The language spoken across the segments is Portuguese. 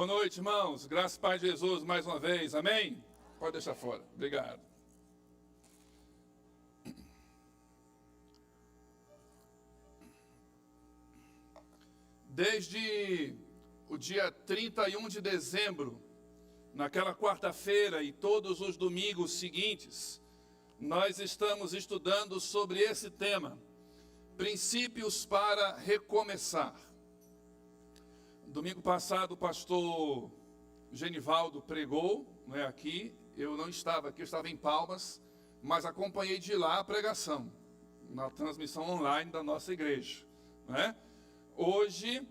Boa noite, irmãos. Graças e paz de Jesus mais uma vez. Amém? Pode deixar fora. Obrigado. Desde o dia 31 de dezembro, naquela quarta-feira e todos os domingos seguintes, nós estamos estudando sobre esse tema, princípios para recomeçar. Domingo passado o pastor Genivaldo pregou, não é aqui, eu não estava aqui, eu estava em Palmas, mas acompanhei de lá a pregação, na transmissão online da nossa igreja, não é? Hoje,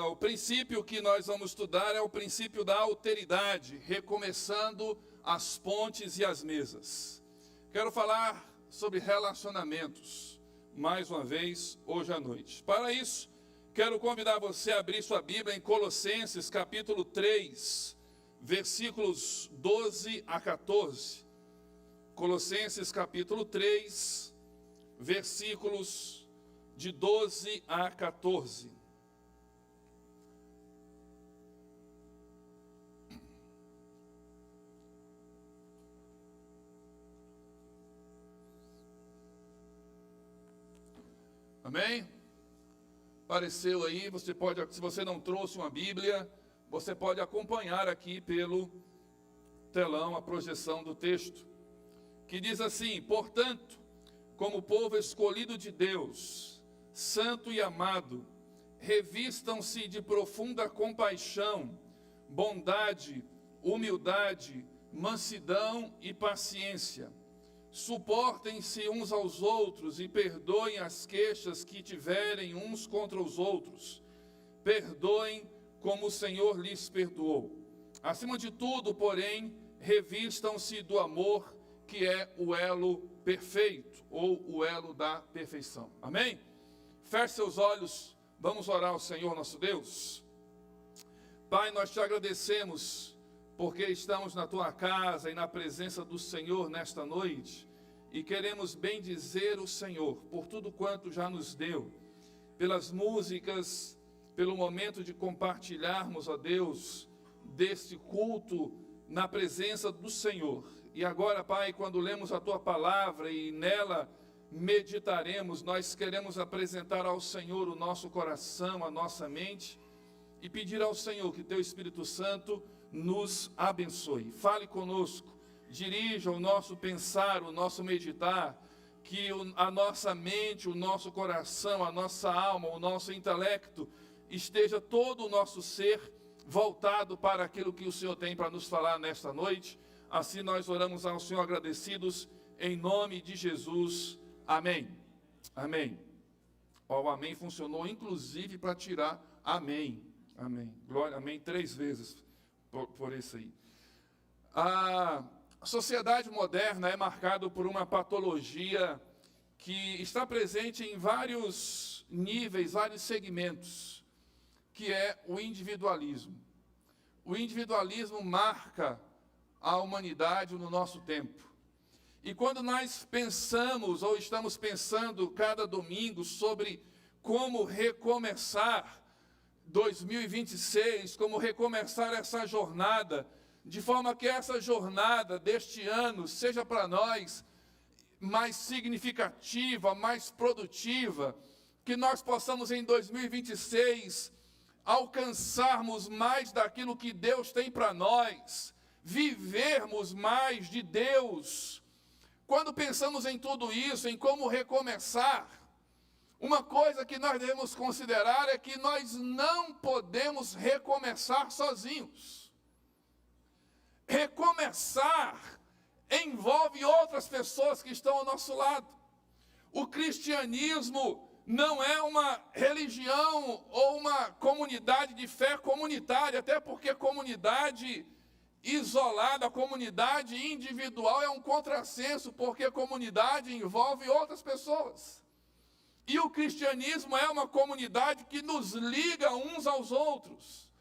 o princípio que nós vamos estudar é o princípio da alteridade, recomeçando as pontes e as mesas. Quero falar sobre relacionamentos, mais uma vez, hoje à noite. Para isso, quero convidar você a abrir sua Bíblia em Colossenses, capítulo 3, versículos 12 a 14. Colossenses, capítulo 3, versículos de 12 a 14. Amém? Apareceu aí, você pode, se você não trouxe uma Bíblia, você pode acompanhar aqui pelo telão a projeção do texto, que diz assim: portanto, como povo escolhido de Deus, santo e amado, revistam-se de profunda compaixão, bondade, humildade, mansidão e paciência. Suportem-se uns aos outros e perdoem as queixas que tiverem uns contra os outros. Perdoem como o Senhor lhes perdoou. Acima de tudo, porém, revistam-se do amor, que é o elo perfeito, ou o elo da perfeição. Amém? Feche seus olhos, vamos orar ao Senhor nosso Deus. Pai, nós te agradecemos porque estamos na tua casa e na presença do Senhor nesta noite, e queremos bendizer o Senhor por tudo quanto já nos deu, pelas músicas, pelo momento de compartilharmos, ó Deus, deste culto na presença do Senhor. E agora, Pai, quando lemos a tua palavra e nela meditaremos, nós queremos apresentar ao Senhor o nosso coração, a nossa mente, e pedir ao Senhor que teu Espírito Santo nos abençoe. Fale conosco, dirija o nosso pensar, o nosso meditar, que a nossa mente, o nosso coração, a nossa alma, o nosso intelecto, esteja todo o nosso ser voltado para aquilo que o Senhor tem para nos falar nesta noite. Assim nós oramos ao Senhor agradecidos, em nome de Jesus. Amém. Amém. O amém funcionou inclusive para tirar amém. Amém. Glória, amém, 3 vezes. Por isso aí. A sociedade moderna é marcada por uma patologia que está presente em vários níveis, vários segmentos, que é o individualismo. O individualismo marca a humanidade no nosso tempo. E quando nós pensamos, ou estamos pensando cada domingo sobre como recomeçar 2026, como recomeçar essa jornada, de forma que essa jornada deste ano seja para nós mais significativa, mais produtiva, que nós possamos em 2026 alcançarmos mais daquilo que Deus tem para nós, vivermos mais de Deus. Quando pensamos em tudo isso, em como recomeçar, uma coisa que nós devemos considerar é que nós não podemos recomeçar sozinhos. Recomeçar envolve outras pessoas que estão ao nosso lado. O cristianismo não é uma religião ou uma comunidade de fé comunitária, até porque comunidade isolada, comunidade individual é um contrassenso, porque comunidade envolve outras pessoas. E o cristianismo é uma comunidade que nos liga uns aos outros.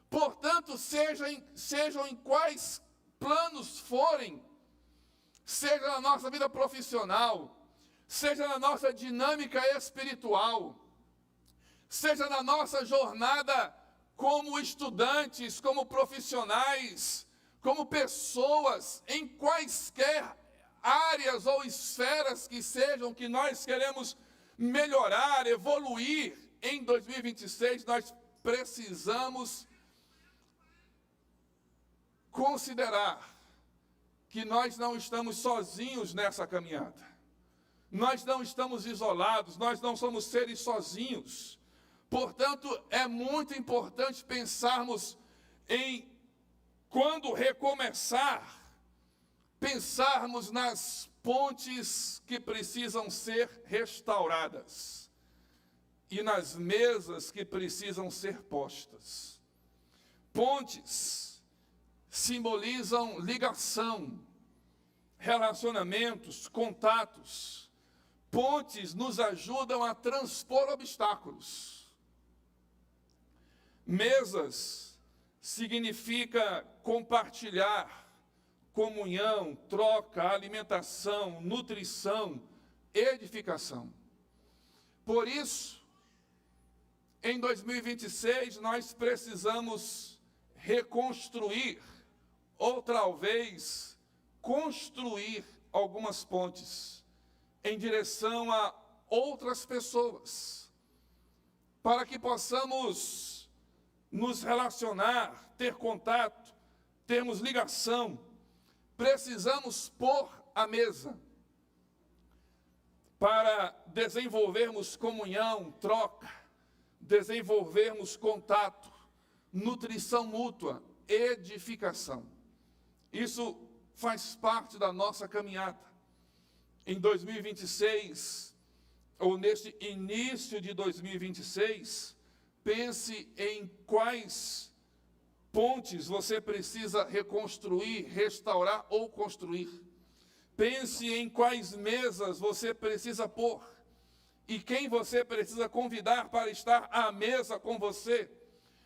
Portanto, sejam em quais planos forem, seja na nossa vida profissional, seja na nossa dinâmica espiritual, seja na nossa jornada como estudantes, como profissionais, como pessoas, em quaisquer áreas ou esferas que sejam que nós queremos melhorar, evoluir em 2026, nós precisamos considerar que nós não estamos sozinhos nessa caminhada. Nós não estamos isolados, nós não somos seres sozinhos. Portanto, é muito importante pensarmos em, quando recomeçar, pensarmos nas pontes que precisam ser restauradas e nas mesas que precisam ser postas. Pontes simbolizam ligação, relacionamentos, contatos. Pontes nos ajudam a transpor obstáculos. Mesas significa compartilhar, comunhão, troca, alimentação, nutrição, edificação. Por isso, em 2026, nós precisamos reconstruir, ou talvez construir algumas pontes em direção a outras pessoas, para que possamos nos relacionar, ter contato, termos ligação. Precisamos pôr a mesa para desenvolvermos comunhão, troca, desenvolvermos contato, nutrição mútua, edificação. Isso faz parte da nossa caminhada. Em 2026, ou neste início de 2026, pense em quais pontes você precisa reconstruir, restaurar ou construir. Pense em quais mesas você precisa pôr e quem você precisa convidar para estar à mesa com você,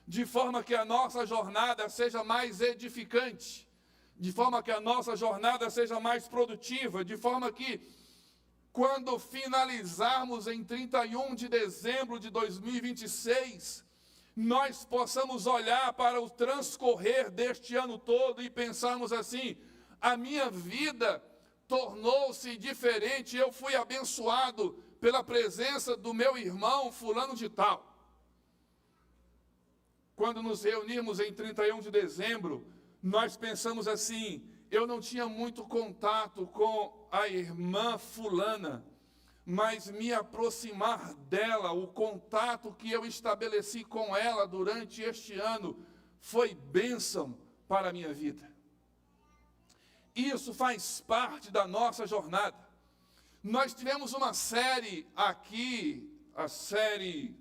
de forma que a nossa jornada seja mais edificante, de forma que a nossa jornada seja mais produtiva, de forma que, quando finalizarmos em 31 de dezembro de 2026, nós possamos olhar para o transcorrer deste ano todo e pensarmos assim: a minha vida tornou-se diferente, eu fui abençoado pela presença do meu irmão fulano de tal. Quando nos reunimos em 31 de dezembro, nós pensamos assim: eu não tinha muito contato com a irmã fulana, mas me aproximar dela, o contato que eu estabeleci com ela durante este ano, foi bênção para a minha vida. Isso faz parte da nossa jornada. Nós tivemos uma série aqui, a série,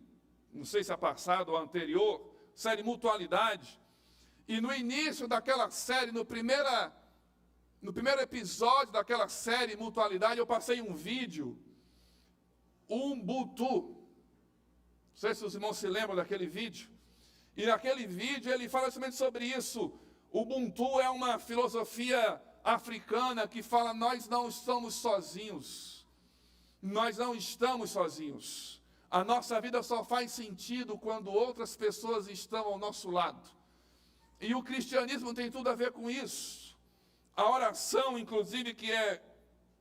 não sei se é a passada ou a anterior, série Mutualidade, e no início daquela série, no primeiro episódio daquela série Mutualidade, eu passei um vídeo, Ubuntu. Não sei se os irmãos se lembram daquele vídeo. E naquele vídeo ele fala justamente sobre isso. Ubuntu é uma filosofia africana que fala: nós não estamos sozinhos. Nós não estamos sozinhos. A nossa vida só faz sentido quando outras pessoas estão ao nosso lado. E o cristianismo tem tudo a ver com isso. A oração, inclusive, que é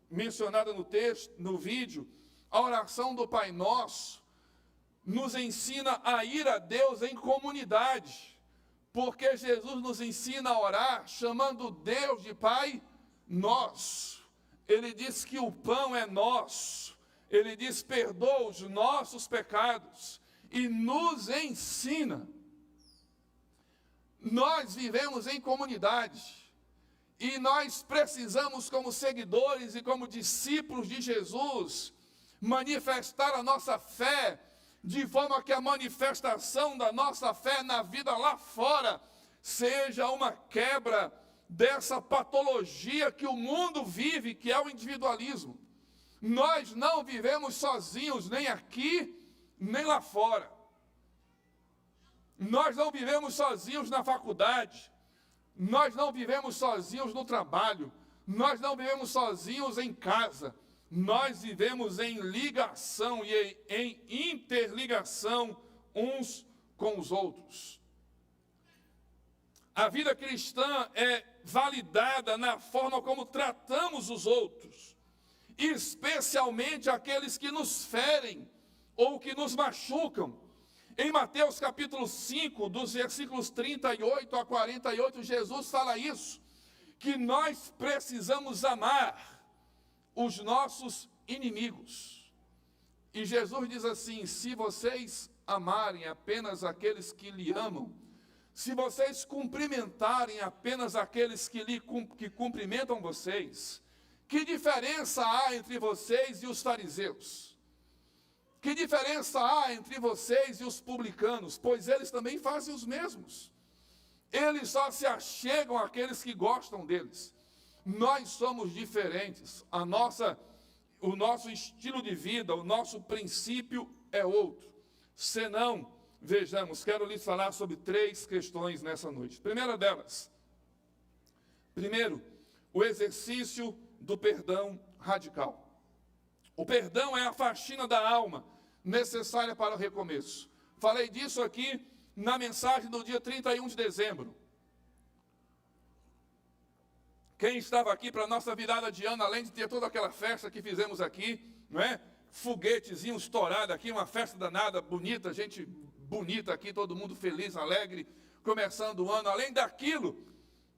mencionada no texto, no vídeo, a oração do Pai Nosso, nos ensina a ir a Deus em comunidade, porque Jesus nos ensina a orar chamando Deus de Pai Nosso. Ele diz que o pão é nosso, ele diz: perdoa os nossos pecados, e nos ensina. Nós vivemos em comunidade, e nós precisamos, como seguidores e como discípulos de Jesus, manifestar a nossa fé, de forma que a manifestação da nossa fé na vida lá fora seja uma quebra dessa patologia que o mundo vive, que é o individualismo. Nós não vivemos sozinhos, nem aqui, nem lá fora. Nós não vivemos sozinhos na faculdade, nós não vivemos sozinhos no trabalho, nós não vivemos sozinhos em casa. Nós vivemos em ligação e em interligação uns com os outros. A vida cristã é validada na forma como tratamos os outros, especialmente aqueles que nos ferem ou que nos machucam. Em Mateus capítulo 5, dos versículos 38 a 48, Jesus fala isso, que nós precisamos amar os nossos inimigos. E Jesus diz assim: se vocês amarem apenas aqueles que lhe amam, se vocês cumprimentarem apenas aqueles que cumprimentam vocês, que diferença há entre vocês e os fariseus? Que diferença há entre vocês e os publicanos? Pois eles também fazem os mesmos. Eles só se achegam àqueles que gostam deles. Nós somos diferentes. O nosso estilo de vida, o nosso princípio é outro. Senão, vejamos, quero lhes falar sobre 3 questões nessa noite. Primeira delas, o exercício do perdão radical. O perdão é a faxina da alma, necessária para o recomeço. Falei disso aqui na mensagem do dia 31 de dezembro. Quem estava aqui para a nossa virada de ano, além de ter toda aquela festa que fizemos aqui, não é? Foguetezinho estourado aqui, uma festa danada, bonita, gente bonita aqui, todo mundo feliz, alegre, começando o ano. Além daquilo,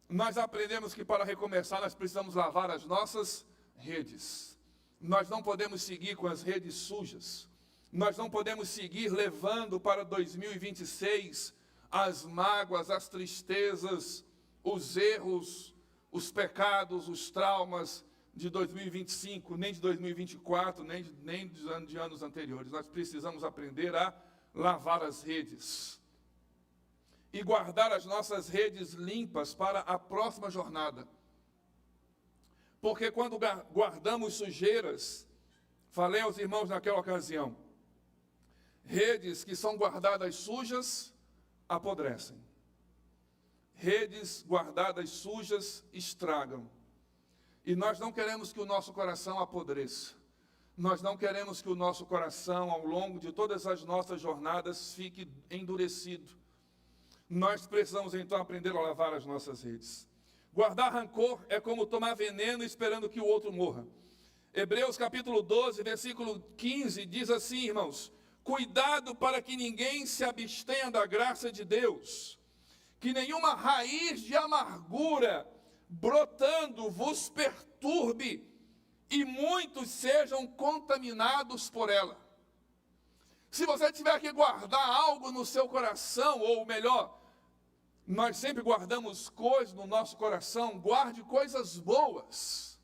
nós aprendemos que para recomeçar nós precisamos lavar as nossas redes. Nós não podemos seguir com as redes sujas. Nós não podemos seguir levando para 2026 as mágoas, as tristezas, os erros, os pecados, os traumas de 2025, nem de 2024, nem de anos anteriores. Nós precisamos aprender a lavar as redes e guardar as nossas redes limpas para a próxima jornada. Porque quando guardamos sujeiras, falei aos irmãos naquela ocasião, redes que são guardadas sujas, apodrecem. Redes guardadas sujas, estragam. E nós não queremos que o nosso coração apodreça. Nós não queremos que o nosso coração, ao longo de todas as nossas jornadas, fique endurecido. Nós precisamos, então, aprender a lavar as nossas redes. Guardar rancor é como tomar veneno esperando que o outro morra. Hebreus capítulo 12, versículo 15, diz assim, irmãos: cuidado para que ninguém se abstenha da graça de Deus, que nenhuma raiz de amargura brotando vos perturbe e muitos sejam contaminados por ela. Se você tiver que guardar algo no seu coração, ou melhor, nós sempre guardamos coisas no nosso coração, guarde coisas boas,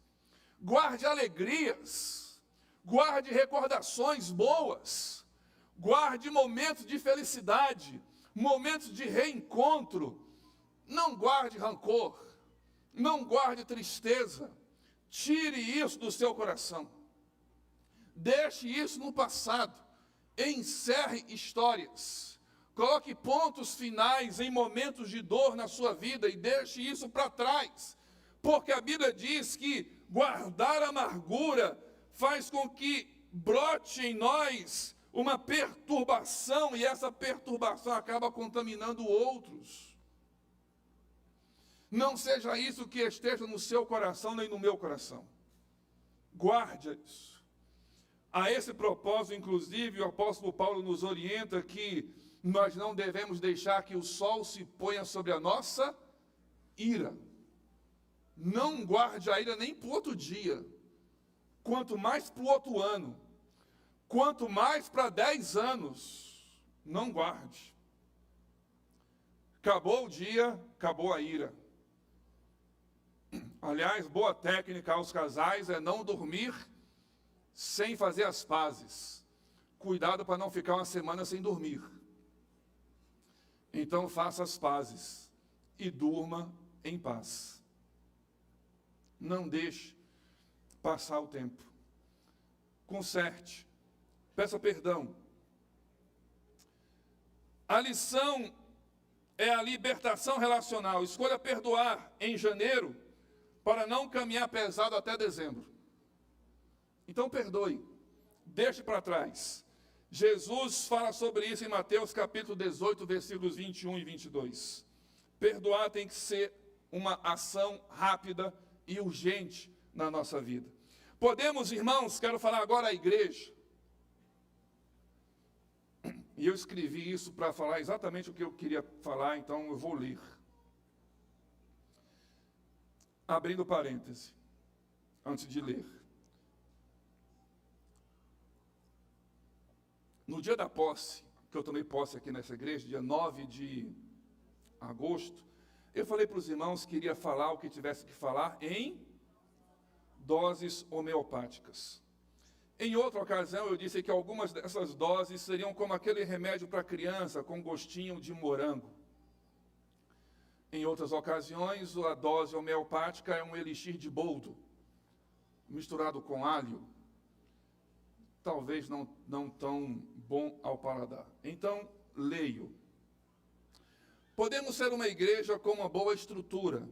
guarde alegrias, guarde recordações boas, guarde momentos de felicidade, momentos de reencontro. Não guarde rancor, não guarde tristeza, tire isso do seu coração, deixe isso no passado, encerre histórias, coloque pontos finais em momentos de dor na sua vida e deixe isso para trás, porque a Bíblia diz que guardar amargura faz com que brote em nós uma perturbação, e essa perturbação acaba contaminando outros. Não seja isso que esteja no seu coração, nem no meu coração. Guarde isso. A esse propósito, inclusive, o apóstolo Paulo nos orienta que nós não devemos deixar que o sol se ponha sobre a nossa ira. Não guarde a ira nem para o outro dia, quanto mais para o outro ano, quanto mais para 10 anos, não guarde. Acabou o dia, acabou a ira. Aliás, boa técnica aos casais é não dormir sem fazer as pazes. Cuidado para não ficar uma semana sem dormir. Então faça as pazes e durma em paz. Não deixe passar o tempo. Conserte. Peça perdão. A lição é a libertação relacional. Escolha perdoar em janeiro para não caminhar pesado até dezembro. Então perdoe, deixe para trás. Jesus fala sobre isso em Mateus capítulo 18, versículos 21 e 22. Perdoar tem que ser uma ação rápida e urgente na nossa vida. Podemos, irmãos, quero falar agora à igreja. E eu escrevi isso para falar exatamente o que eu queria falar, então eu vou ler. Abrindo parêntese, antes de ler. No dia da posse, que eu tomei posse aqui nessa igreja, dia 9 de agosto, eu falei para os irmãos que iria falar o que tivesse que falar em doses homeopáticas. Em outra ocasião, eu disse que algumas dessas doses seriam como aquele remédio para criança com gostinho de morango. Em outras ocasiões, a dose homeopática é um elixir de boldo, misturado com alho, talvez não tão bom ao paladar. Então, leio. Podemos ser uma igreja com uma boa estrutura,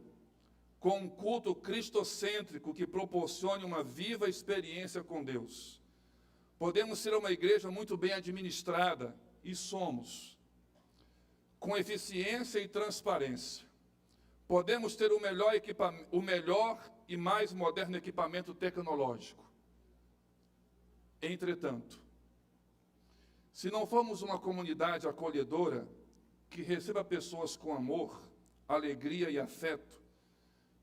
com um culto cristocêntrico que proporcione uma viva experiência com Deus. Podemos ser uma igreja muito bem administrada, e somos, com eficiência e transparência. Podemos ter o melhor e mais moderno equipamento tecnológico. Entretanto, se não formos uma comunidade acolhedora, que receba pessoas com amor, alegria e afeto,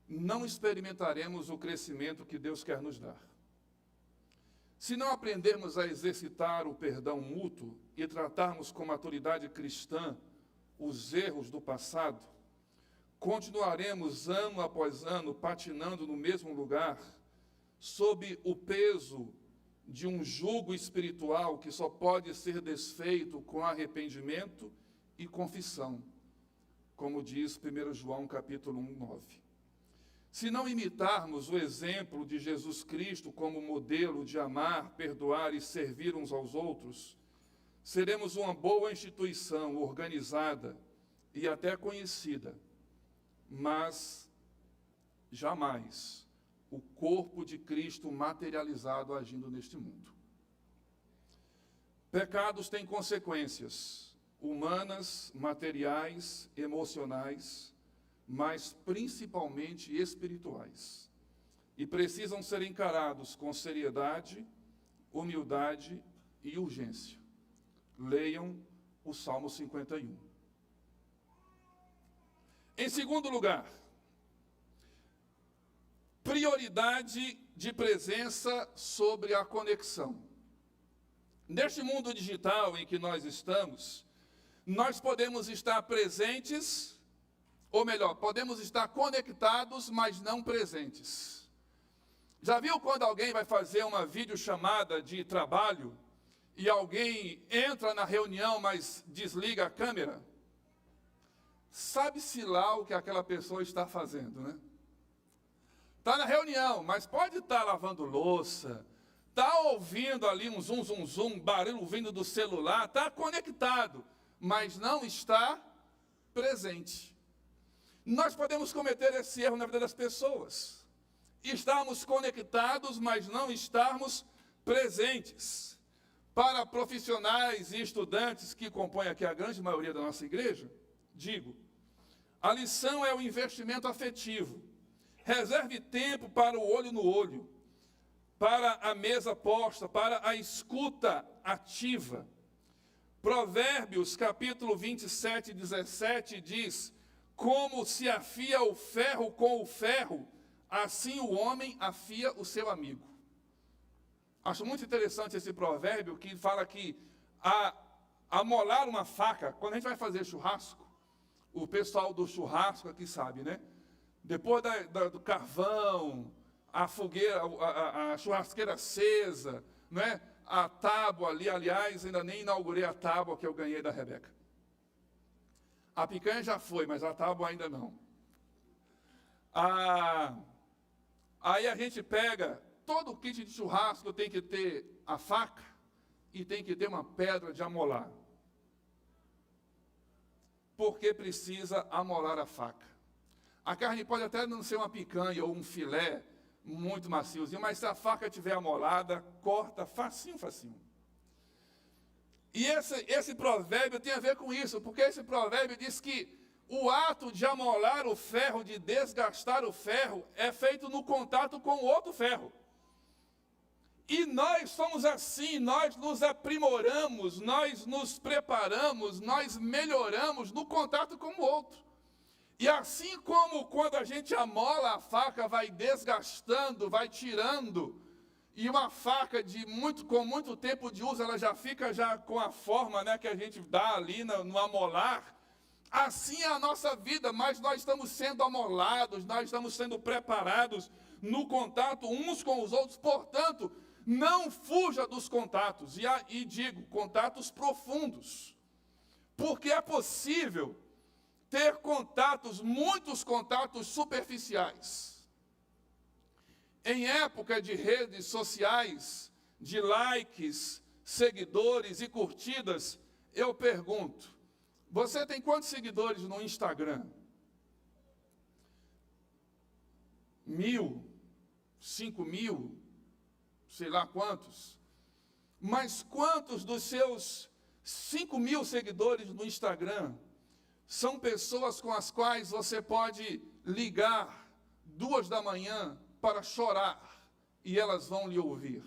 não experimentaremos o crescimento que Deus quer nos dar. Se não aprendermos a exercitar o perdão mútuo e tratarmos com maturidade cristã os erros do passado, continuaremos ano após ano patinando no mesmo lugar, sob o peso de um jugo espiritual que só pode ser desfeito com arrependimento e confissão, como diz 1 João capítulo 1, 9. Se não imitarmos o exemplo de Jesus Cristo como modelo de amar, perdoar e servir uns aos outros, seremos uma boa instituição organizada e até conhecida, mas jamais o corpo de Cristo materializado agindo neste mundo. Pecados têm consequências humanas, materiais, emocionais, mas principalmente espirituais, e precisam ser encarados com seriedade, humildade e urgência. Leiam o Salmo 51. Em segundo lugar, prioridade de presença sobre a conexão. Neste mundo digital em que nós estamos, nós podemos estar presentes, ou melhor, podemos estar conectados, mas não presentes. Já viu quando alguém vai fazer uma videochamada de trabalho e alguém entra na reunião, mas desliga a câmera? Sabe-se lá o que aquela pessoa está fazendo, né? Está na reunião, mas pode estar lavando louça, está ouvindo ali um zum, zum, zum, barulho vindo do celular, está conectado, mas não está presente. Nós podemos cometer esse erro na vida das pessoas. Estarmos conectados, mas não estarmos presentes. Para profissionais e estudantes que compõem aqui a grande maioria da nossa igreja, digo, a lição é o investimento afetivo. Reserve tempo para o olho no olho, para a mesa posta, para a escuta ativa. Provérbios, capítulo 27, 17, diz: como se afia o ferro com o ferro, assim o homem afia o seu amigo. Acho muito interessante esse provérbio que fala que amolar uma faca, quando a gente vai fazer churrasco, o pessoal do churrasco aqui sabe, né? Depois do carvão, a fogueira, a churrasqueira acesa, né? A tábua ali, aliás, ainda nem inaugurei a tábua que eu ganhei da Rebeca. A picanha já foi, mas a tábua ainda não. Aí a gente pega, todo o kit de churrasco tem que ter a faca e tem que ter uma pedra de amolar. Porque precisa amolar a faca. A carne pode até não ser uma picanha ou um filé muito maciozinho, mas se a faca estiver amolada, corta facinho, facinho. E esse provérbio tem a ver com isso, porque esse provérbio diz que o ato de amolar o ferro, de desgastar o ferro, é feito no contato com outro ferro. E nós somos assim, nós nos aprimoramos, nós nos preparamos, nós melhoramos no contato com o outro. E assim como quando a gente amola, a faca vai desgastando, vai tirando, e uma faca com muito tempo de uso, ela já fica com a forma, né, que a gente dá ali no amolar. Assim é a nossa vida, mas nós estamos sendo amolados, nós estamos sendo preparados no contato uns com os outros. Portanto, não fuja dos contatos, e digo, contatos profundos, porque é possível ter contatos, muitos contatos superficiais. Em época de redes sociais, de likes, seguidores e curtidas, eu pergunto, você tem quantos seguidores no Instagram? 1.000, 5.000, sei lá quantos. Mas quantos dos seus 5.000 seguidores no Instagram são pessoas com as quais você pode ligar 2 da manhã para chorar e elas vão lhe ouvir?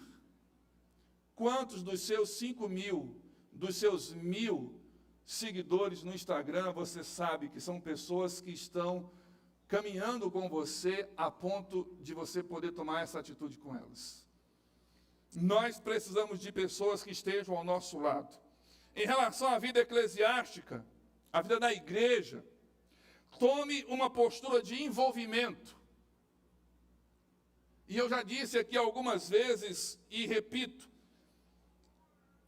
Quantos dos seus 5.000, dos seus 1.000 seguidores no Instagram, você sabe que são pessoas que estão caminhando com você a ponto de você poder tomar essa atitude com elas? Nós precisamos de pessoas que estejam ao nosso lado. Em relação à vida eclesiástica, a vida da igreja, tome uma postura de envolvimento. E eu já disse aqui algumas vezes e repito,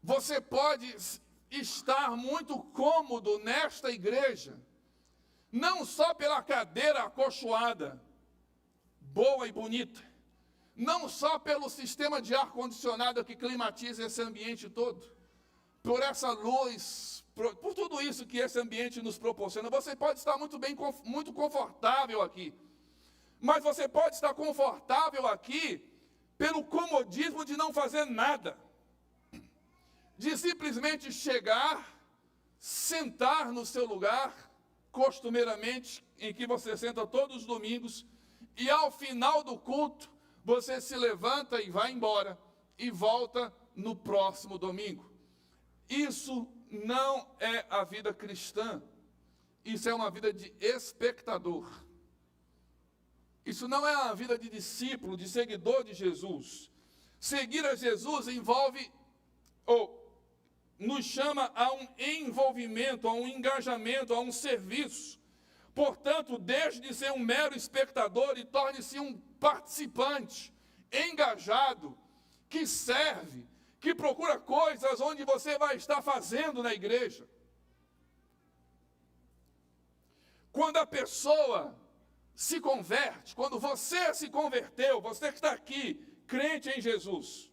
você pode estar muito cômodo nesta igreja, não só pela cadeira acolchoada, boa e bonita, não só pelo sistema de ar-condicionado que climatiza esse ambiente todo, por essa luz, por tudo isso que esse ambiente nos proporciona. Você pode estar muito confortável aqui, mas você pode estar confortável aqui pelo comodismo de não fazer nada, de simplesmente chegar, sentar no seu lugar, costumeiramente, em que você senta todos os domingos, e ao final do culto, você se levanta e vai embora, e volta no próximo domingo. Isso não é a vida cristã, isso é uma vida de espectador. Isso não é a vida de discípulo, de seguidor de Jesus. Seguir a Jesus envolve, nos chama a um envolvimento, a um engajamento, a um serviço. Portanto, deixe de ser um mero espectador e torne-se um participante, engajado, que serve, que procura coisas onde você vai estar fazendo na igreja. Quando a pessoa se converte, quando você se converteu, você que está aqui, crente em Jesus,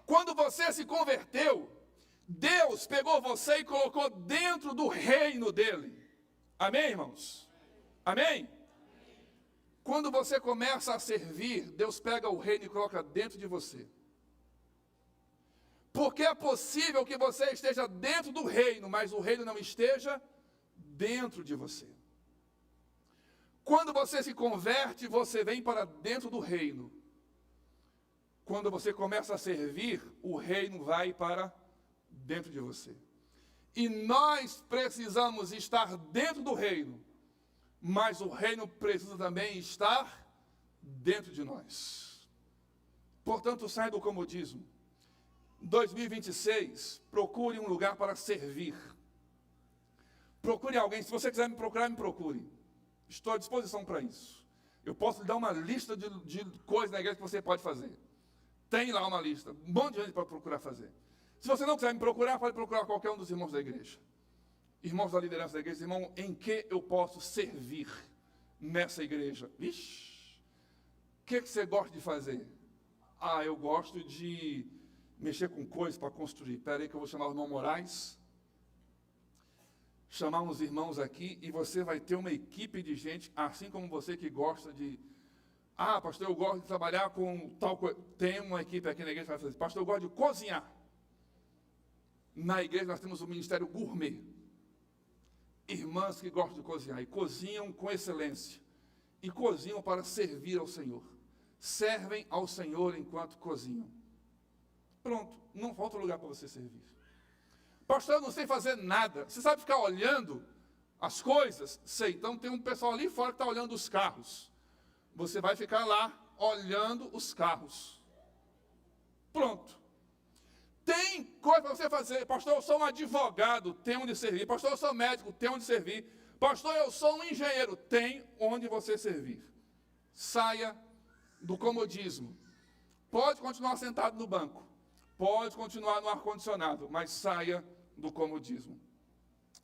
quando você se converteu, Deus pegou você e colocou dentro do reino dele. Amém, irmãos? Amém? Quando você começa a servir, Deus pega o reino e coloca dentro de você. Porque é possível que você esteja dentro do reino, mas o reino não esteja dentro de você. Quando você se converte, você vem para dentro do reino. Quando você começa a servir, o reino vai para dentro de você. E nós precisamos estar dentro do reino, mas o reino precisa também estar dentro de nós. Portanto, sai do comodismo. 2026, procure um lugar para servir. Procure alguém. Se você quiser me procurar, me procure. Estou à disposição para isso. Eu posso lhe dar uma lista de coisas na igreja que você pode fazer. Tem lá uma lista, um monte de gente para procurar fazer. Se você não quiser me procurar, pode procurar qualquer um dos irmãos da igreja. Irmãos da liderança da igreja, irmão, em que eu posso servir nessa igreja? Vixe, o que você gosta de fazer? Ah, eu gosto de mexer com coisas para construir. Espera aí que eu vou chamar o irmão Moraes, chamar uns irmãos aqui, e você vai ter uma equipe de gente, assim como você que gosta de... Ah, pastor, eu gosto de trabalhar com tal coisa. Tem uma equipe aqui na igreja que vai fazer. Pastor, eu gosto de cozinhar. Na igreja nós temos o ministério gourmet. Irmãs que gostam de cozinhar e cozinham com excelência. E cozinham para servir ao Senhor. Servem ao Senhor enquanto cozinham. Pronto, não falta lugar para você servir. Pastor, eu não sei fazer nada. Você sabe ficar olhando as coisas? Sei, então tem um pessoal ali fora que está olhando os carros. Você vai ficar lá olhando os carros. Pronto. Tem coisa para você fazer. Pastor, eu sou um advogado, tem onde servir. Pastor, eu sou médico, tem onde servir. Pastor, eu sou um engenheiro, tem onde você servir. Saia do comodismo. Pode continuar sentado no banco. Pode continuar no ar-condicionado, mas saia do comodismo.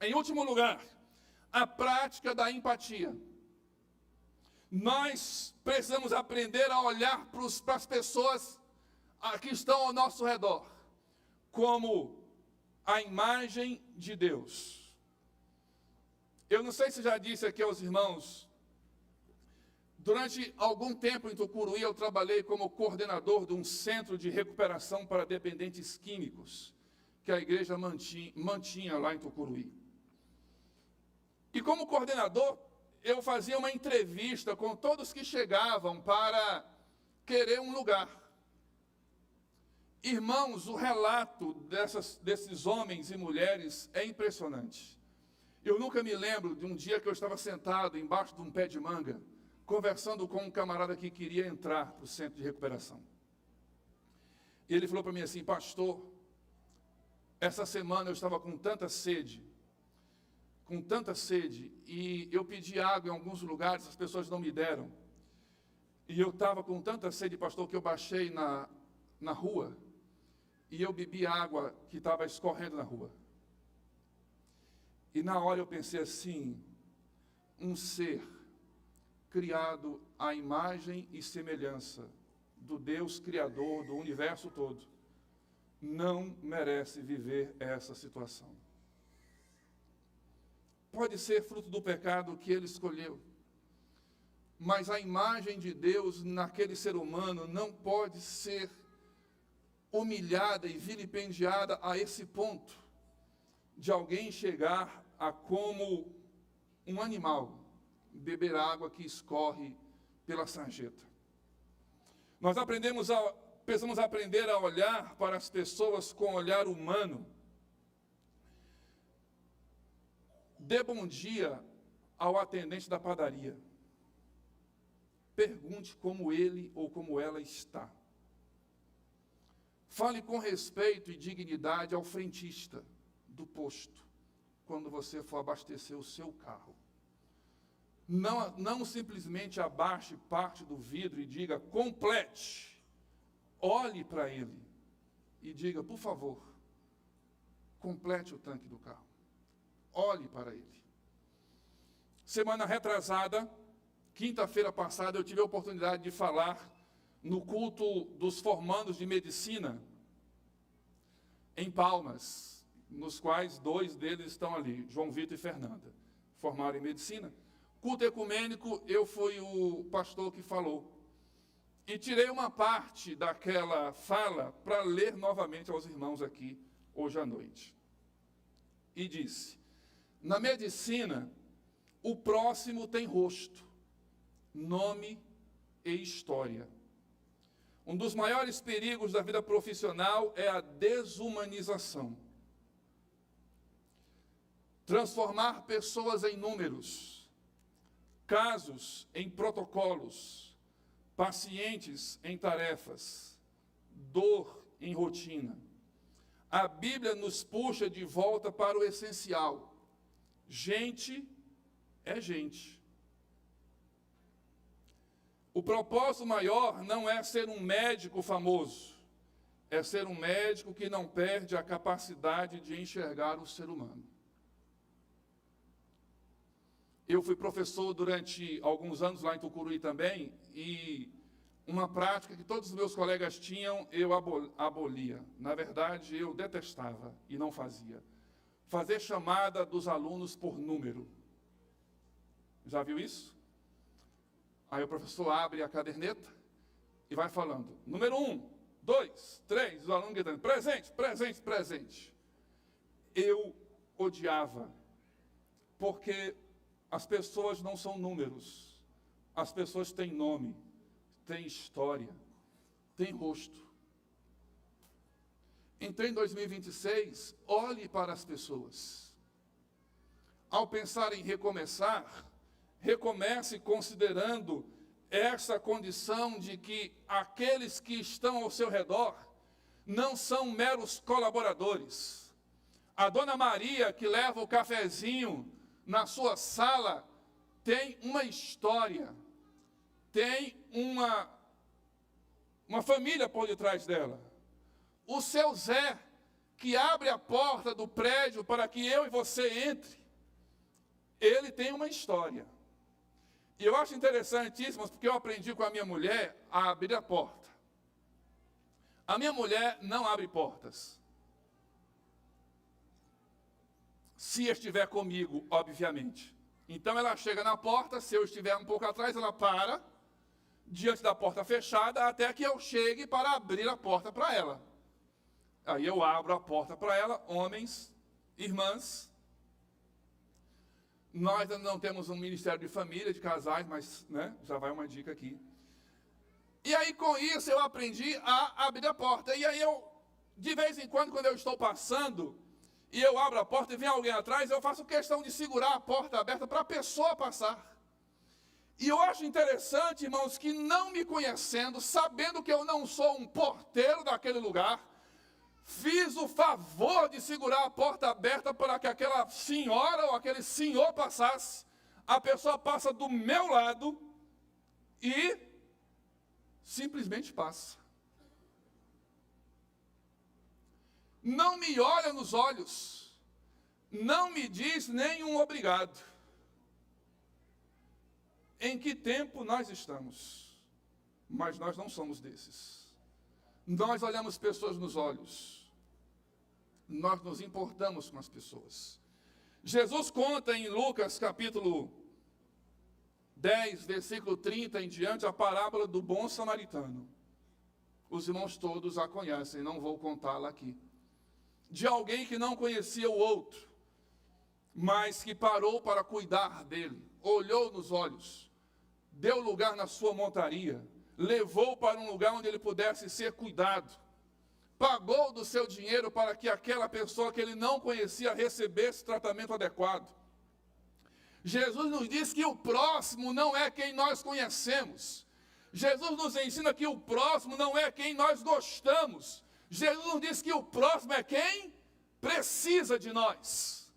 Em último lugar, a prática da empatia. Nós precisamos aprender a olhar para as pessoas que estão ao nosso redor como a imagem de Deus. Eu não sei se já disse aqui aos irmãos, durante algum tempo em Tucuruí eu trabalhei como coordenador de um centro de recuperação para dependentes químicos, que a igreja mantinha lá em Tucuruí. E como coordenador, eu fazia uma entrevista com todos que chegavam para querer um lugar. Irmãos, o relato desses homens e mulheres é impressionante. Eu nunca me lembro de um dia que eu estava sentado embaixo de um pé de manga, conversando com um camarada que queria entrar para o centro de recuperação. E ele falou para mim assim, pastor, essa semana eu estava com tanta sede, e eu pedi água em alguns lugares, as pessoas não me deram. E eu estava com tanta sede, pastor, que eu baixei na rua, e eu bebi água que estava escorrendo na rua. E na hora eu pensei assim, um ser criado à imagem e semelhança do Deus Criador do universo todo, não merece viver essa situação. Pode ser fruto do pecado que ele escolheu, mas a imagem de Deus naquele ser humano não pode ser humilhada e vilipendiada a esse ponto de alguém chegar a, como um animal, beber água que escorre pela sarjeta. Nós precisamos aprender a olhar para as pessoas com olhar humano. Dê bom dia ao atendente da padaria. Pergunte como ele ou como ela está. Fale com respeito e dignidade ao frentista do posto, quando você for abastecer o seu carro. Não simplesmente abaixe parte do vidro e diga, complete. Olhe para ele e diga, por favor, complete o tanque do carro. Olhe para ele. Semana retrasada, quinta-feira passada, eu tive a oportunidade de falar no culto dos formandos de medicina em Palmas, nos quais 2 deles estão ali, João Vitor e Fernanda, formaram em medicina. Culto ecumênico, eu fui o pastor que falou. E tirei uma parte daquela fala para ler novamente aos irmãos aqui, hoje à noite. E disse, na medicina, o próximo tem rosto, nome e história. Um dos maiores perigos da vida profissional é a desumanização. Transformar pessoas em números, casos em protocolos, pacientes em tarefas, dor em rotina. A Bíblia nos puxa de volta para o essencial. Gente é gente. O propósito maior não é ser um médico famoso, é ser um médico que não perde a capacidade de enxergar o ser humano. Eu fui professor durante alguns anos lá em Tucuruí também, e uma prática que todos os meus colegas tinham, eu abolia. Na verdade, eu detestava e não fazia. Fazer chamada dos alunos por número. Já viu isso? Aí o professor abre a caderneta e vai falando, número 1, 2, 3, os alunos gritando, presente, presente, presente. eu odiava, porque as pessoas não são números, as pessoas têm nome, têm história, têm rosto. Então, em 2026, olhe para as pessoas. Ao pensar em recomeçar, recomece considerando essa condição de que aqueles que estão ao seu redor não são meros colaboradores. A dona Maria, que leva o cafezinho na sua sala, tem uma história, tem uma família por detrás dela. O seu Zé, que abre a porta do prédio para que eu e você entre, ele tem uma história. E eu acho interessantíssimo, porque eu aprendi com a minha mulher a abrir a porta. A minha mulher não abre portas. Se estiver comigo, obviamente. Então ela chega na porta, se eu estiver um pouco atrás, ela para, diante da porta fechada, até que eu chegue para abrir a porta para ela. Aí eu abro a porta para ela, homens, irmãs. Nós ainda não temos um ministério de família, de casais, mas já vai uma dica aqui. E aí com isso eu aprendi a abrir a porta. E aí eu, de vez em quando eu estou passando, e eu abro a porta e vem alguém atrás, eu faço questão de segurar a porta aberta para a pessoa passar. E eu acho interessante, irmãos, que não me conhecendo, sabendo que eu não sou um porteiro daquele lugar, fiz o favor de segurar a porta aberta para que aquela senhora ou aquele senhor passasse. A pessoa passa do meu lado e simplesmente passa. Não me olha nos olhos, não me diz nenhum obrigado. Em que tempo nós estamos? Mas nós não somos desses. Nós olhamos pessoas nos olhos. Nós nos importamos com as pessoas. Jesus conta em Lucas capítulo 10, versículo 30 em diante, a parábola do bom samaritano. Os irmãos todos a conhecem, não vou contá-la aqui. De alguém que não conhecia o outro, mas que parou para cuidar dele, olhou nos olhos, deu lugar na sua montaria, levou para um lugar onde ele pudesse ser cuidado, pagou do seu dinheiro para que aquela pessoa que ele não conhecia recebesse tratamento adequado. Jesus nos diz que o próximo não é quem nós conhecemos. Jesus nos ensina que o próximo não é quem nós gostamos. Jesus nos diz que o próximo é quem precisa de nós.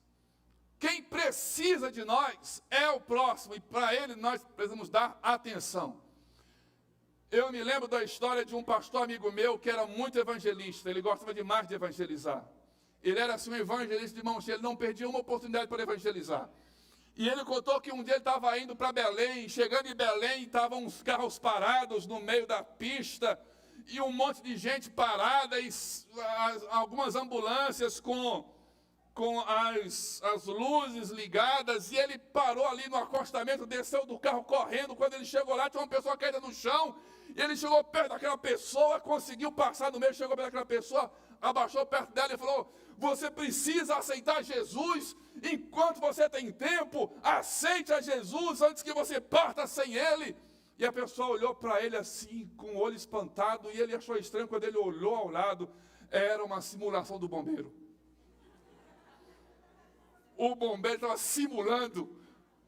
Quem precisa de nós é o próximo, e para ele nós precisamos dar atenção. Eu me lembro da história de um pastor amigo meu que era muito evangelista, ele gostava demais de evangelizar. Ele era assim um evangelista de mão cheia, ele não perdia uma oportunidade para evangelizar. E ele contou que um dia ele estava indo para Belém, chegando em Belém, estavam uns carros parados no meio da pista, e um monte de gente parada, e algumas ambulâncias com as luzes ligadas, e ele parou ali no acostamento, desceu do carro correndo. Quando ele chegou lá, tinha uma pessoa caída no chão, e ele chegou perto daquela pessoa, conseguiu passar no meio, chegou perto daquela pessoa, abaixou perto dela e falou: você precisa aceitar Jesus enquanto você tem tempo, aceite a Jesus antes que você parta sem ele. E a pessoa olhou para ele assim, com o olho espantado, e ele achou estranho. Quando ele olhou ao lado, era uma simulação do bombeiro. O bombeiro estava simulando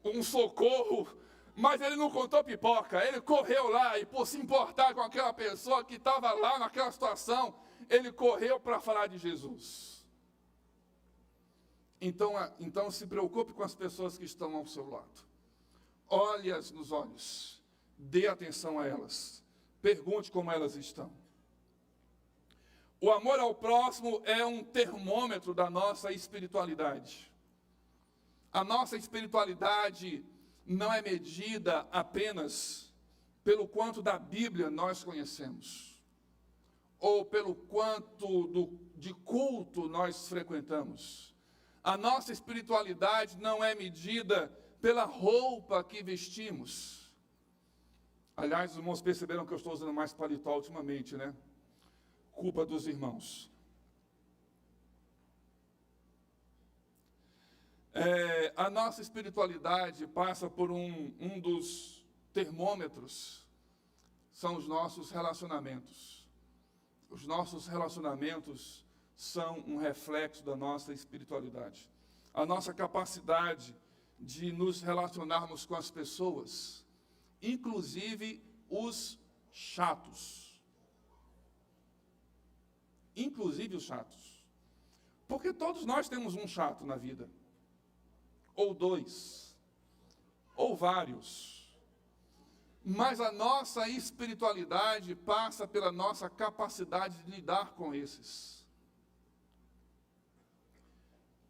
um socorro, mas ele não contou pipoca. Ele correu lá e, por se importar com aquela pessoa que estava lá naquela situação, ele correu para falar de Jesus. Então se preocupe com as pessoas que estão ao seu lado. Olhe-as nos olhos, dê atenção a elas, pergunte como elas estão. O amor ao próximo é um termômetro da nossa espiritualidade. A nossa espiritualidade não é medida apenas pelo quanto da Bíblia nós conhecemos, ou pelo quanto de culto nós frequentamos. A nossa espiritualidade não é medida pela roupa que vestimos. Aliás, os irmãos perceberam que eu estou usando mais paletó ultimamente, né? Culpa dos irmãos. A nossa espiritualidade passa por um dos termômetros, são os nossos relacionamentos. Os nossos relacionamentos são um reflexo da nossa espiritualidade. A nossa capacidade de nos relacionarmos com as pessoas, inclusive os chatos. Inclusive os chatos. Porque todos nós temos um chato na vida. Ou dois, ou vários. Mas a nossa espiritualidade passa pela nossa capacidade de lidar com esses.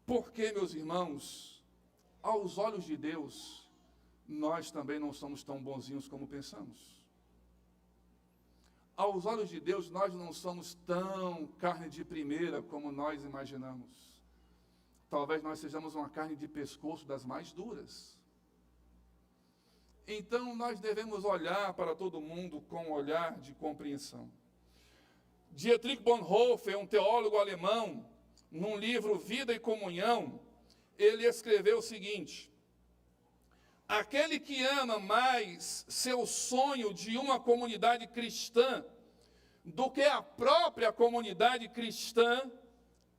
Porque, meus irmãos, aos olhos de Deus, nós também não somos tão bonzinhos como pensamos. Aos olhos de Deus, nós não somos tão carne de primeira como nós imaginamos. Talvez nós sejamos uma carne de pescoço das mais duras. Então, nós devemos olhar para todo mundo com um olhar de compreensão. Dietrich Bonhoeffer, um teólogo alemão, num livro Vida e Comunhão, ele escreveu o seguinte: aquele que ama mais seu sonho de uma comunidade cristã do que a própria comunidade cristã,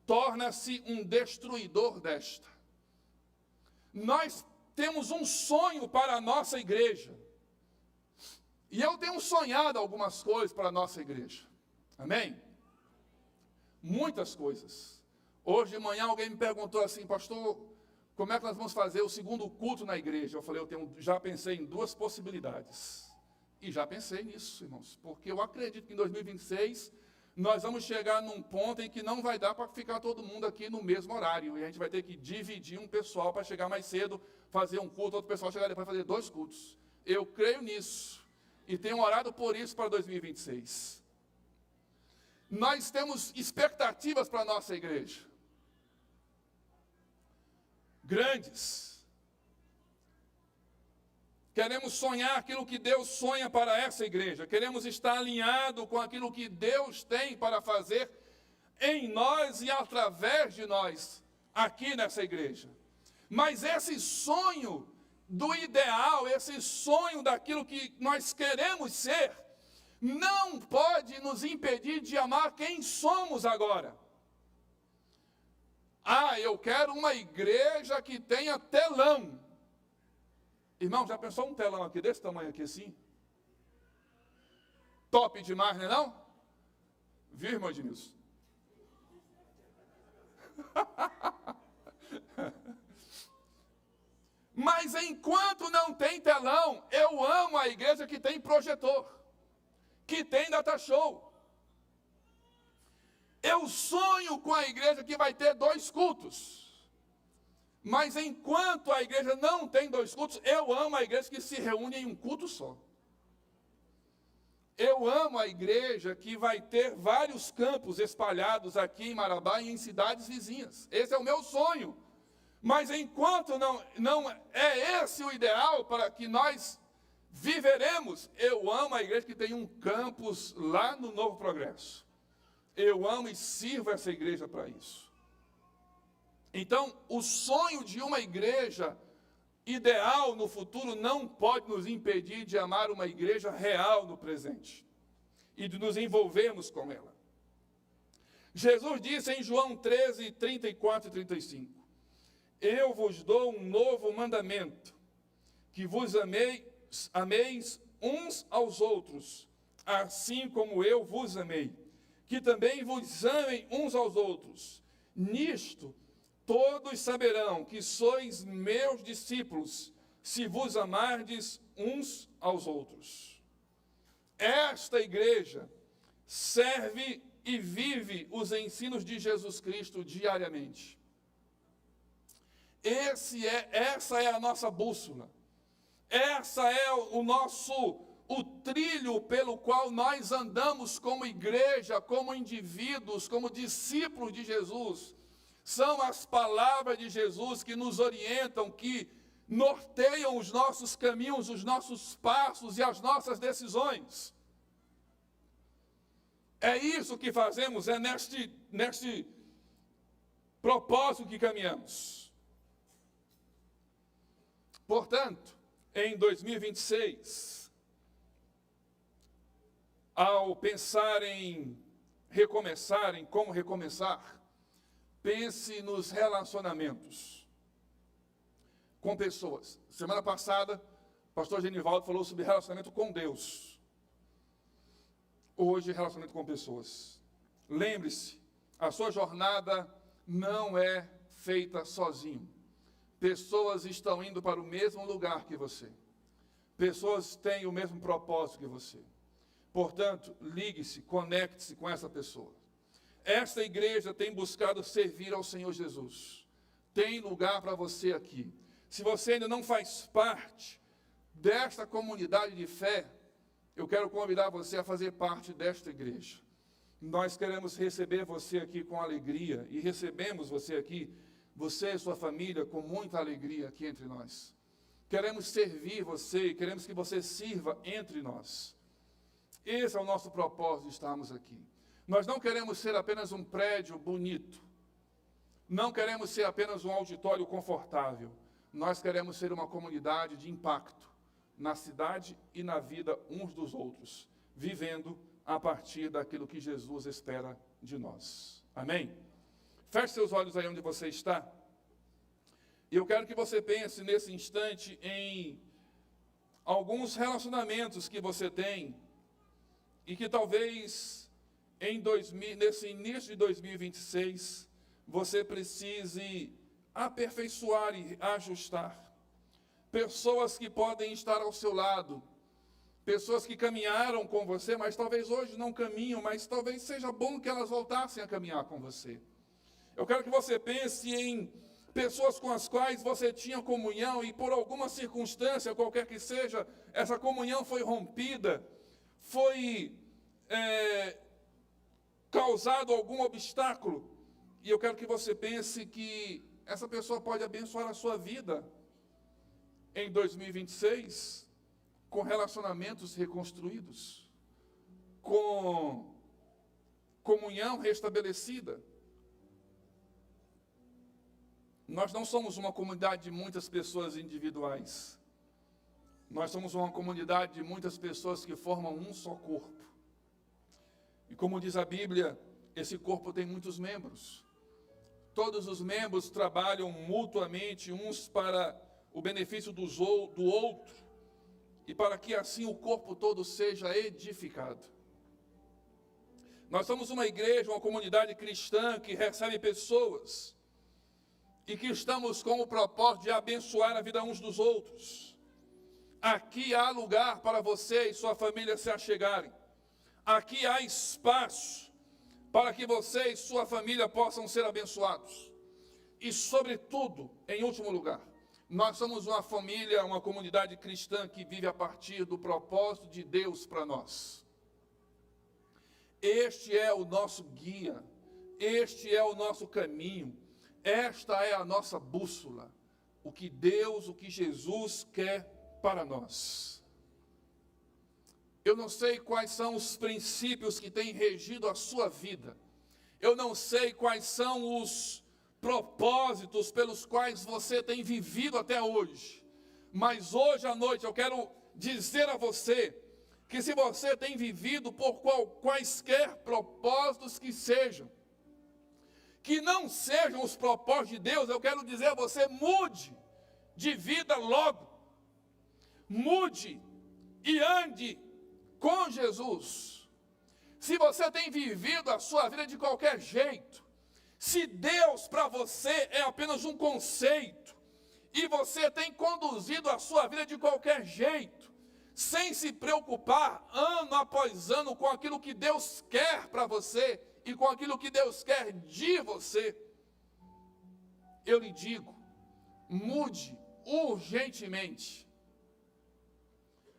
torna-se um destruidor desta. Nós temos um sonho para a nossa igreja. E eu tenho sonhado algumas coisas para a nossa igreja. Amém? Muitas coisas. Hoje de manhã alguém me perguntou assim: pastor, como é que nós vamos fazer o segundo culto na igreja? Eu falei, já pensei em duas possibilidades. E já pensei nisso, irmãos. Porque eu acredito que em 2026... nós vamos chegar num ponto em que não vai dar para ficar todo mundo aqui no mesmo horário. E a gente vai ter que dividir um pessoal para chegar mais cedo, fazer um culto, outro pessoal chegar depois e fazer 2 cultos. Eu creio nisso. E tenho orado por isso para 2026. Nós temos expectativas para a nossa igreja. Grandes. Queremos sonhar aquilo que Deus sonha para essa igreja. Queremos estar alinhado com aquilo que Deus tem para fazer em nós e através de nós, aqui nessa igreja. Mas esse sonho do ideal, esse sonho daquilo que nós queremos ser, não pode nos impedir de amar quem somos agora. Eu quero uma igreja que tenha telão. Irmão, já pensou um telão aqui, desse tamanho aqui assim? Top demais, não é não? Viu, irmão Edmilson? Mas enquanto não tem telão, eu amo a igreja que tem projetor, que tem data show. Eu sonho com a igreja que vai ter 2 cultos. Mas enquanto a igreja não tem 2 cultos, eu amo a igreja que se reúne em um culto só. Eu amo a igreja que vai ter vários campos espalhados aqui em Marabá e em cidades vizinhas. Esse é o meu sonho. Mas enquanto não é esse o ideal para que nós viveremos, eu amo a igreja que tem um campus lá no Novo Progresso. Eu amo e sirvo essa igreja para isso. Então, o sonho de uma igreja ideal no futuro não pode nos impedir de amar uma igreja real no presente e de nos envolvermos com ela. Jesus disse em João 13, 34 e 35, eu vos dou um novo mandamento, que vos ameis uns aos outros, assim como eu vos amei, que também vos amem uns aos outros. Nisto todos saberão que sois meus discípulos, se vos amardes uns aos outros. Esta igreja serve e vive os ensinos de Jesus Cristo diariamente. Essa é a nossa bússola. Essa é o trilho pelo qual nós andamos como igreja, como indivíduos, como discípulos de Jesus. São as palavras de Jesus que nos orientam, que norteiam os nossos caminhos, os nossos passos e as nossas decisões. É isso que fazemos, é neste propósito que caminhamos. Portanto, em 2026, ao pensar em recomeçar, em como recomeçar, pense nos relacionamentos com pessoas. Semana passada, o pastor Genivaldo falou sobre relacionamento com Deus. Hoje, relacionamento com pessoas. Lembre-se, a sua jornada não é feita sozinho. Pessoas estão indo para o mesmo lugar que você. Pessoas têm o mesmo propósito que você. Portanto, ligue-se, conecte-se com essa pessoa. Esta igreja tem buscado servir ao Senhor Jesus. Tem lugar para você aqui. Se você ainda não faz parte desta comunidade de fé, eu quero convidar você a fazer parte desta igreja. Nós queremos receber você aqui com alegria, e recebemos você aqui, você e sua família, com muita alegria aqui entre nós. Queremos servir você, e queremos que você sirva entre nós. Esse é o nosso propósito de estarmos aqui. Nós não queremos ser apenas um prédio bonito. Não queremos ser apenas um auditório confortável. Nós queremos ser uma comunidade de impacto na cidade e na vida uns dos outros, vivendo a partir daquilo que Jesus espera de nós. Amém? Feche seus olhos aí onde você está. E eu quero que você pense nesse instante em alguns relacionamentos que você tem e que talvez nesse início de 2026 você precise aperfeiçoar e ajustar. Pessoas que podem estar ao seu lado, pessoas que caminharam com você, mas talvez hoje não caminham, mas talvez seja bom que elas voltassem a caminhar com você. Eu quero que você pense em pessoas com as quais você tinha comunhão e por alguma circunstância, qualquer que seja, essa comunhão foi rompida, foi causado algum obstáculo. E eu quero que você pense que essa pessoa pode abençoar a sua vida em 2026, com relacionamentos reconstruídos, com comunhão restabelecida. Nós não somos uma comunidade de muitas pessoas individuais. Nós somos uma comunidade de muitas pessoas que formam um só corpo. E como diz a Bíblia, esse corpo tem muitos membros. Todos os membros trabalham mutuamente, uns para o benefício do outro, e para que assim o corpo todo seja edificado. Nós somos uma igreja, uma comunidade cristã que recebe pessoas e que estamos com o propósito de abençoar a vida uns dos outros. Aqui há lugar para você e sua família se achegarem. Aqui há espaço para que você e sua família possam ser abençoados. E, sobretudo, em último lugar, nós somos uma família, uma comunidade cristã que vive a partir do propósito de Deus para nós. Este é o nosso guia, este é o nosso caminho, esta é a nossa bússola, o que Deus, o que Jesus quer para nós. Eu não sei quais são os princípios que têm regido a sua vida, eu não sei quais são os propósitos pelos quais você tem vivido até hoje, mas hoje à noite eu quero dizer a você que se você tem vivido por quaisquer propósitos que sejam, que não sejam os propósitos de Deus, eu quero dizer a você, mude de vida logo, mude e ande com Jesus. Se você tem vivido a sua vida de qualquer jeito, se Deus para você é apenas um conceito, e você tem conduzido a sua vida de qualquer jeito, sem se preocupar ano após ano com aquilo que Deus quer para você e com aquilo que Deus quer de você, eu lhe digo, mude urgentemente.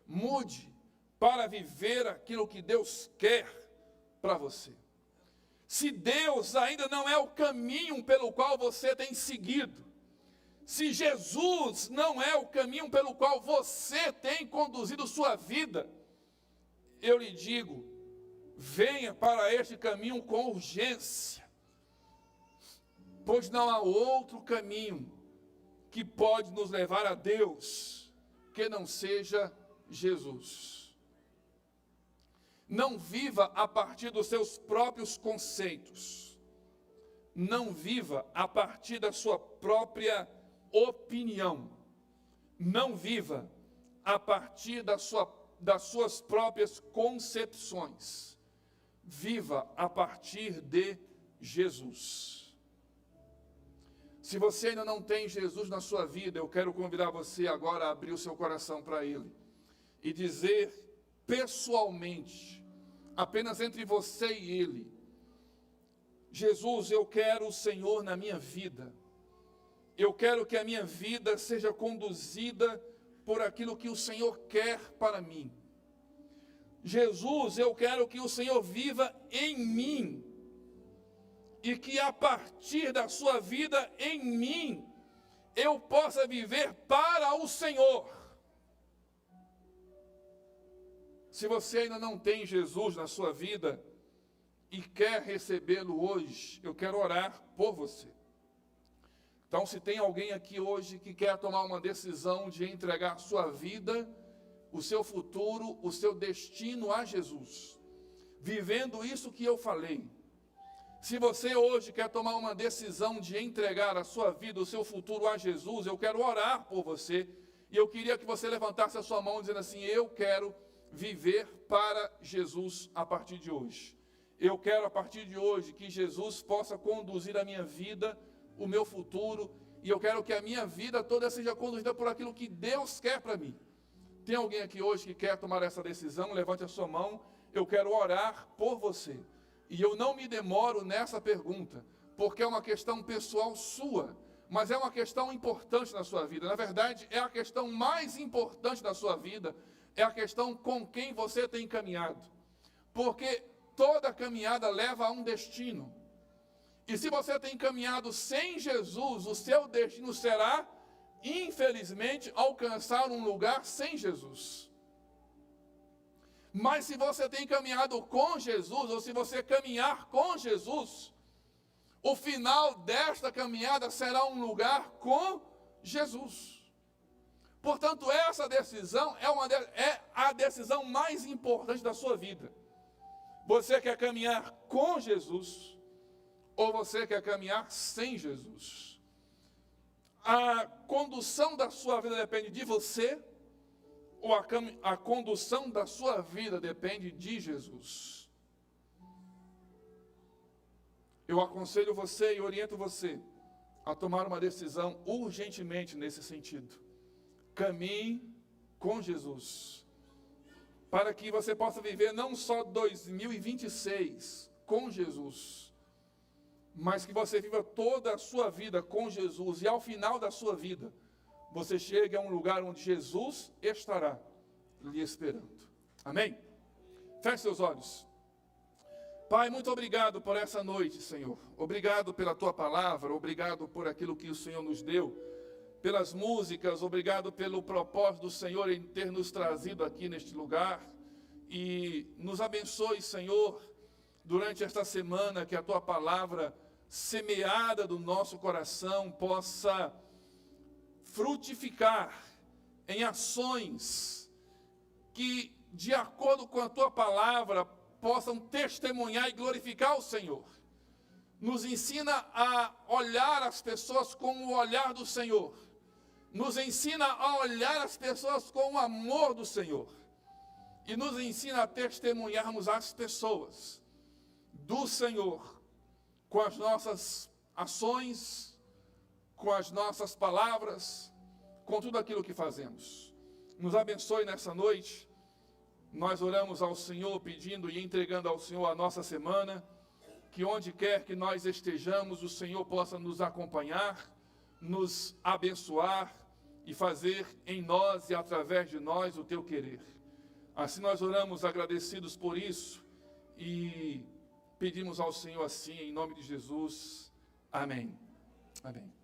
Mude para viver aquilo que Deus quer para você. Se Deus ainda não é o caminho pelo qual você tem seguido, se Jesus não é o caminho pelo qual você tem conduzido sua vida, eu lhe digo, venha para este caminho com urgência, pois não há outro caminho que pode nos levar a Deus que não seja Jesus. Não viva a partir dos seus próprios conceitos. Não viva a partir da sua própria opinião. Não viva a partir das suas próprias concepções. Viva a partir de Jesus. Se você ainda não tem Jesus na sua vida, eu quero convidar você agora a abrir o seu coração para Ele e dizer pessoalmente, apenas entre você e Ele: Jesus, eu quero o Senhor na minha vida. Eu quero que a minha vida seja conduzida por aquilo que o Senhor quer para mim. Jesus, eu quero que o Senhor viva em mim. E que a partir da sua vida em mim, eu possa viver para o Senhor. Se você ainda não tem Jesus na sua vida e quer recebê-lo hoje, eu quero orar por você. Então, se tem alguém aqui hoje que quer tomar uma decisão de entregar sua vida, o seu futuro, o seu destino a Jesus, vivendo isso que eu falei. Se você hoje quer tomar uma decisão de entregar a sua vida, o seu futuro a Jesus, eu quero orar por você. E eu queria que você levantasse a sua mão dizendo assim: eu quero viver para Jesus a partir de hoje. Eu quero a partir de hoje que Jesus possa conduzir a minha vida, o meu futuro. E eu quero que a minha vida toda seja conduzida por aquilo que Deus quer para mim. Tem alguém aqui hoje que quer tomar essa decisão? Levante a sua mão. Eu quero orar por você. E eu não me demoro nessa pergunta, porque é uma questão pessoal sua, mas é uma questão importante na sua vida. Na verdade, é a questão mais importante da sua vida, é a questão com quem você tem caminhado. Porque toda caminhada leva a um destino. E se você tem caminhado sem Jesus, o seu destino será, infelizmente, alcançar um lugar sem Jesus. Mas se você tem caminhado com Jesus, ou se você caminhar com Jesus, o final desta caminhada será um lugar com Jesus. Portanto, essa decisão é a decisão mais importante da sua vida. Você quer caminhar com Jesus, ou você quer caminhar sem Jesus? A condução da sua vida depende de você, ou a condução da sua vida depende de Jesus? Eu aconselho você e oriento você a tomar uma decisão urgentemente nesse sentido. Caminhe com Jesus, para que você possa viver não só 2026 com Jesus, mas que você viva toda a sua vida com Jesus, e ao final da sua vida, você chegue a um lugar onde Jesus estará lhe esperando. Amém? Feche seus olhos. Pai, muito obrigado por essa noite, Senhor. Obrigado pela Tua palavra, obrigado por aquilo que o Senhor nos deu, pelas músicas, obrigado pelo propósito do Senhor em ter nos trazido aqui neste lugar. E nos abençoe, Senhor, durante esta semana, que a Tua palavra semeada do nosso coração possa frutificar em ações que, de acordo com a Tua palavra, possam testemunhar e glorificar o Senhor. Nos ensina a olhar as pessoas com o olhar do Senhor. Nos ensina a olhar as pessoas com o amor do Senhor. E nos ensina a testemunharmos as pessoas do Senhor com as nossas ações, com as nossas palavras, com tudo aquilo que fazemos. Nos abençoe nessa noite. Nós oramos ao Senhor pedindo e entregando ao Senhor a nossa semana, que onde quer que nós estejamos, o Senhor possa nos acompanhar, nos abençoar e fazer em nós e através de nós o Teu querer. Assim nós oramos agradecidos por isso e pedimos ao Senhor assim, em nome de Jesus. Amém. Amém.